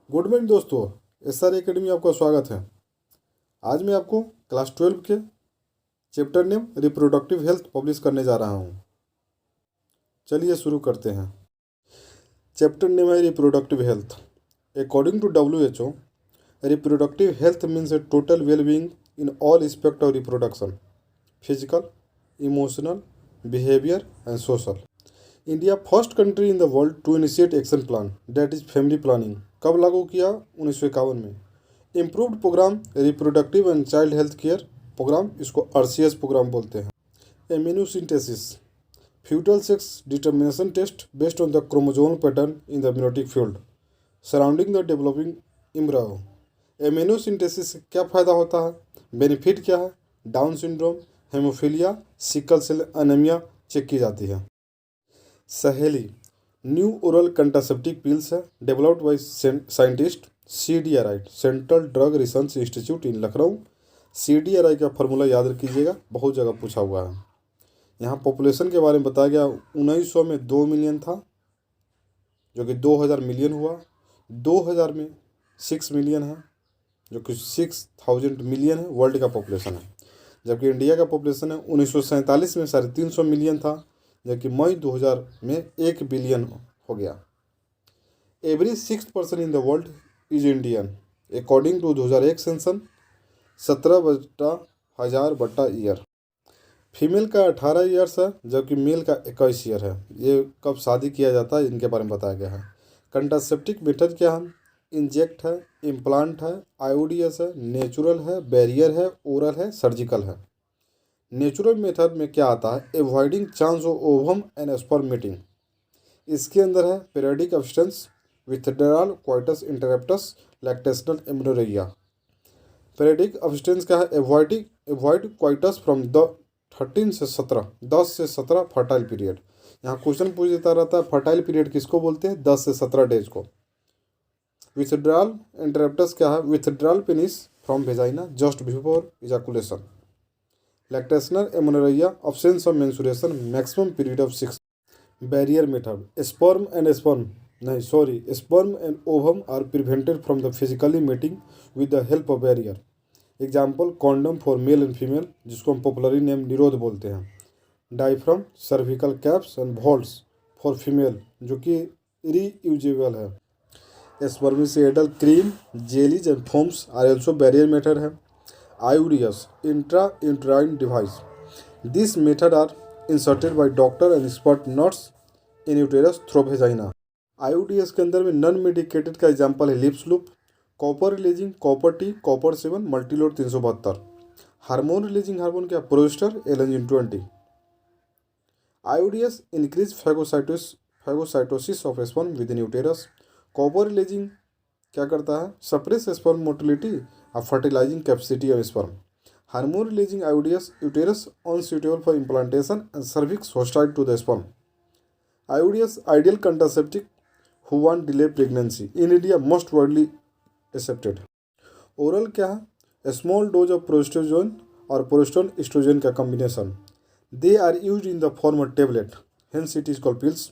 Good morning दोस्तों, SR academy आपका स्वागत है। आज मैं आपको क्लास 12 के chapter name reproductive health publish करने जा रहा हूँ। चलिए शुरू करते हैं। चैप्टर नेम है reproductive health. According to WHO, reproductive health means a total wellbeing in all aspect of reproduction, physical, emotional, behaviour and social. India first country in the world to initiate action plan that is family planning. कब लागू किया? 1951 में। Improved programme reproductive and child health care programme, इसको RCS programme बोलते हैं। Amniocentesis, foetal sex determination test based on the chromosomal pattern in the embryotic fluid surrounding the developing embryo. Amniocentesis से क्या फ़ायदा होता है? बेनिफिट क्या है? Down syndrome, haemophilia, sickle cell anaemia check की जाती है। Saheli, new oral contraceptive pills है, developed by scientist CDRI, central drug research institute in Lucknow. CDRI का फॉर्मूला याद कीजिएगा, बहुत जगह पूछा हुआ है। यहाँ पॉपुलेशन के बारे में बताया गया, 1900 में 2 मिलियन था, जो कि 2000 मिलियन हुआ। 2000 में 6 मिलियन है, जो कि 6000 मिलियन है, वर्ल्ड का पॉपुलेशन है। जबकि इंडिया का पॉपुलेशन है 1947 में 350 मिलियन था, जबकि मई 2000 में 1 बिलियन हो गया। Every 6% in the world is Indian according to 2001 census, 17/1000/ईयर। फीमेल का 18 ईयर्स है, जबकि मेल का 21 ईयर है। ये कब शादी किया जाता है इनके बारे में बताया गया है। कंट्रासेप्टिव मेथड क्या है? इंजेक्ट है, इम्प्लांट है, IUDs है, नेचुरल है, बैरियर है, ओरल है, सर्जिकल है। नेचुरल मेथड में क्या आता है? Avoiding chance of ovum and sperm meeting. इसके अंदर है periodic abstinence, withdrawal, coitus interruptus, lactational amenorrhoea. Periodic abstinence क्या है? एवॉइड क्वाइटस फ्रॉम द 10 से 17 फर्टाइल पीरियड। यहाँ क्वेश्चन पूछ देता रहता है, फर्टाइल पीरियड किसको बोलते हैं? 10 से 17 डेज को। विथड्रॉल इंटरप्टस क्या है? Withdrawal penis from vagina just before ejaculation. Lactational amenorrhoea, absence of menstruation, maximum period of 6. Barrier method, sperm and ovum are prevented from the physically meeting with the help of barrier. Example, condom for male and female, जिसको हम popularly name Nirodh बोलते हैं। Diaphragm, cervical caps and vaults for female, जो कि reusable है। Spermicidal cream, jellies and foams are also barrier method है। IUDs, intra-uterine device. This method are inserted by doctor and expert nurse in uterus through vagina. IUDs के अंदर में non medicated का example है Lippes loop, copper releasing, copper T, copper 7, multiload 372। Hormone releasing hormone क्या? प्रोजेस्टर, LNG20। IUDs increase phagocytosis of sperm within uterus. Copper releasing क्या करता है? सप्रेस स्पर्म मोटिलिटी और fertilizing capacity of sperm. Hormone releasing IUDs uterus unsuitable for implantation and cervix hostile to the sperm. IUDs ideal contraceptive who want delay pregnancy in India most widely accepted. Oral क्या है? Small dose of प्रोस्टेजोन और प्रोस्टोन estrogen का combination. They are used in the form of tablet, hence it is called pills.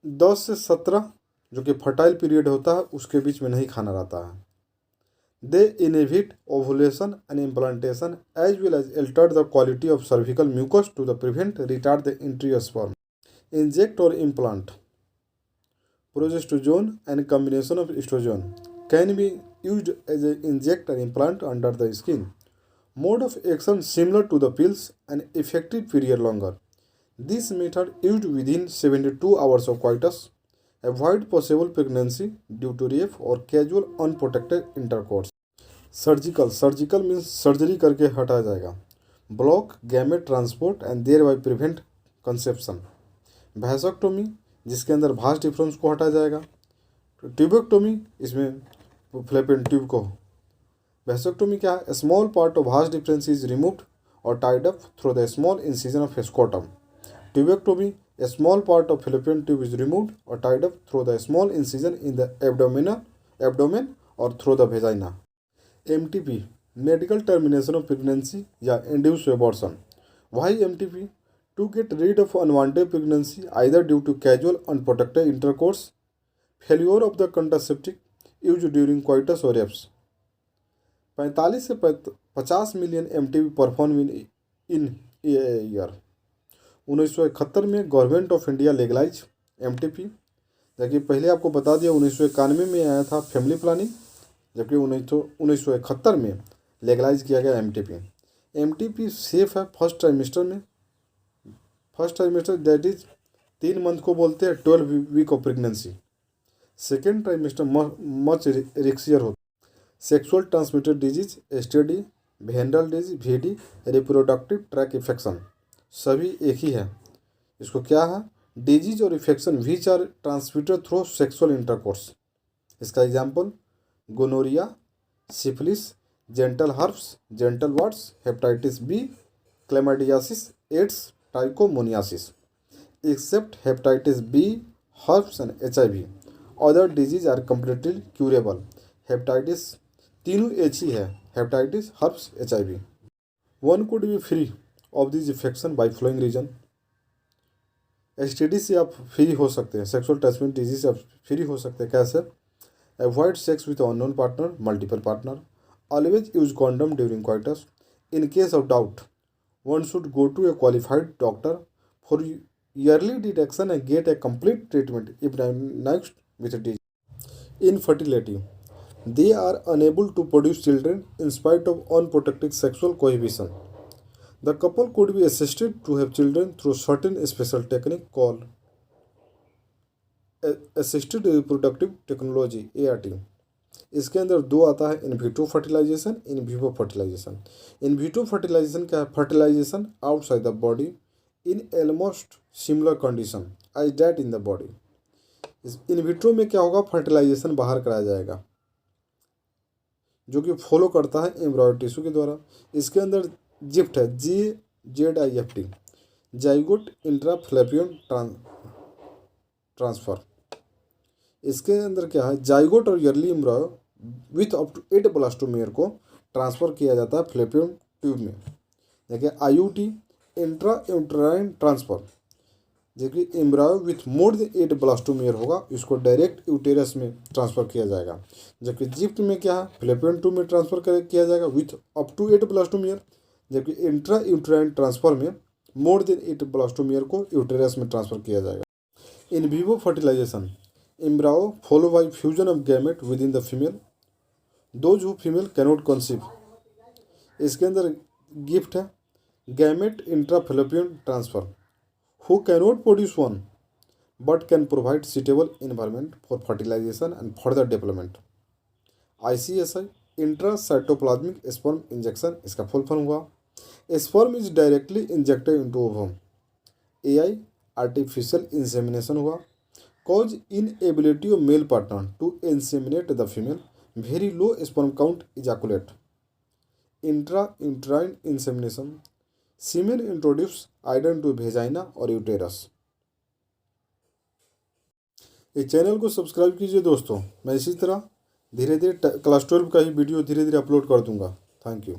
10 से 17 जो कि fertile period होता है उसके बीच में नहीं खाना रहता है। They inhibit ovulation and implantation as well as alter the quality of cervical mucus to the prevent retard the entry of sperm. Inject और implant, progesterone and combination of oestrogen can be used as a inject and implant under the skin. Mode of action similar to the pills and effective period longer. This method used within 72 hours of coitus. Avoid possible pregnancy due to rape or casual unprotected intercourse. Surgical means surgery करके हटाया जाएगा। Block gamete transport and thereby prevent conception. Vasectomy, जिसके अंदर भास difference को हटाया जाएगा। Tubectomy, इसमें फ्लैपियन tube को। वैसेक्टोमी क्या है? Small part of vas deferens is removed और tied up through the small incision of scrotum. Tubectomy, a small part of fallopian tube is removed or tied up through the small incision in the abdomen or through the vagina. MTP, medical termination of pregnancy या induced abortion. Why MTP? To get rid of unwanted pregnancy either due to casual unprotected intercourse, failure of the contraceptive use during coitus और apps. 45 से 50 million MTP perform in year. 1971 में government of India लेगलाइज MTP, जबकि पहले आपको बता दिया 1991 में आया था फैमिली प्लानिंग, जबकि 1971 में लेगलाइज किया गया MTP। MTP सेफ है first trimester that is 3 month को बोलते हैं 12 week of pregnancy. Second trimester much riskier होता है। Sexual transmitted disease STD, venereal disease VD, reproductive tract infection सभी एक ही है। इसको क्या है, डिजीज और infection which are transmitted through sexual intercourse. इसका example gonorrhoea, syphilis, genital herpes, genital warts, hepatitis B, chlamydiasis, AIDS, trichomoniasis. Except hepatitis B, herpes and HIV, other disease are completely curable. Hepatitis तीनों H ही है, hepatitis, herpes, HIV। One could be free of this infection by following reason. STD से आप free हो सकते हैं, sexual transmitted disease से आप फ्री हो सकते हैं। कैसे? Avoid sex with unknown partner, multiple partner, always use condom during coitus. In case of doubt one should go to a qualified doctor for early detection and get a complete treatment if diagnosed with a disease. Infertility. They are unable to produce children in spite of unprotected sexual cohabitation. The couple could be assisted to have children through certain special technique called assisted reproductive technology ART. इसके अंदर दो आता है, in vitro fertilization, in vivo fertilization. In vitro fertilization क्या है? Fertilization outside the body in almost similar condition as that in the body. In vitro में क्या होगा? फर्टिलाइजेशन बाहर कराया जाएगा, जो कि फॉलो करता है एम्ब्रॉयड टिश्यू के द्वारा। इसके अंदर जिफ्ट है GZIFT, जाइगोट इंट्राफैलोपियन ट्रांसफर। इसके अंदर क्या है? जाइगोट और early embryo with up to 8 blastomere को ट्रांसफर किया जाता है फैलोपियन ट्यूब में। देखिए IUT, इंट्रा यूट्राइन ट्रांसफर, जबकि embryo with more than 8 blastomere होगा, इसको डायरेक्ट यूटेरस में ट्रांसफर किया जाएगा। जबकि जिफ्ट में क्या है? फैलोपियन ट्यूब में ट्रांसफर किया जाएगा विथ अप टू 8 ब्लास्टोमेयर, जबकि इंट्रा यूट्राइन ट्रांसफर में मोर देन 8 ब्लास्टोमेयर को यूटेरस में ट्रांसफर किया जाएगा। In vivo fertilisation, embryo follow by fusion of gamete with in the female, those who female cannot conceive. इसके अंदर गिफ्ट है gamete intrafallopian transfer, who cannot produce one but can provide suitable environment for fertilization and further development. ICSI, intracytoplasmic sperm injection, इसका full form हुआ sperm is directly injected into ovum. AI, artificial insemination हुआ, cause inability of male partner to inseminate the female, very low sperm count ejaculate. Intrauterine insemination, semen introduce आयरन to vagina और uterus. इस channel को subscribe कीजिए दोस्तों। मैं इसी तरह धीरे धीरे क्लास 12 का ही वीडियो धीरे धीरे अपलोड कर दूंगा। Thank you.